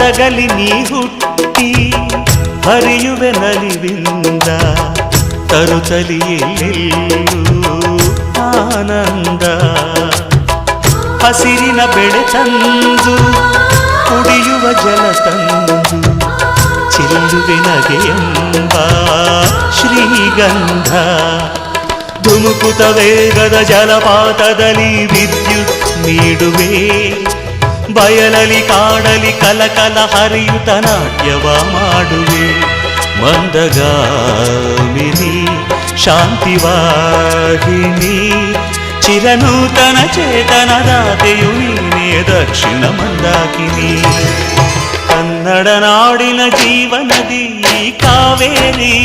ಕರಗಲಿ ನೀ ಹುಟ್ಟಿ ಹರಿಯುವೆ ನಲಿವಿಂದ ತರುತ್ತಲಿ ಎಲ್ಲೆಲ್ಲೂ ಆನಂದ. ಹಸಿರಿನ ಬೆಳೆ ತಂದು ಕುಡಿಯುವ ಜಲ ತಂದು ಚೆಲ್ಲುವೆ ನಗೆಯೆಂಬ ಶ್ರೀಗಂಧ. ಧುಮುಕುತ ವೇಗದ ಜಲಪಾತದಲ್ಲಿ ವಿದ್ಯುತ್ ನೀಡುವೆ, ಬಯಲಲಿ ಕಾಡಲಿ ಕಲಕಲ ಹರಿಯುತ ನಾಟ್ಯವ ಮಾಡುವೆ. ಮಂದಗಾಮಿನಿ ಶಾಂತಿವಾಹಿನಿ ಚಿರನೂತನ ಚೇತನದಾತೆಯು ನೀನೇ ದಕ್ಷಿಣ ಮಂದಾಕಿನಿ. ಕನ್ನಡ ನಾಡಿನ ಜೀವನದಿ ಕಾವೇರಿ.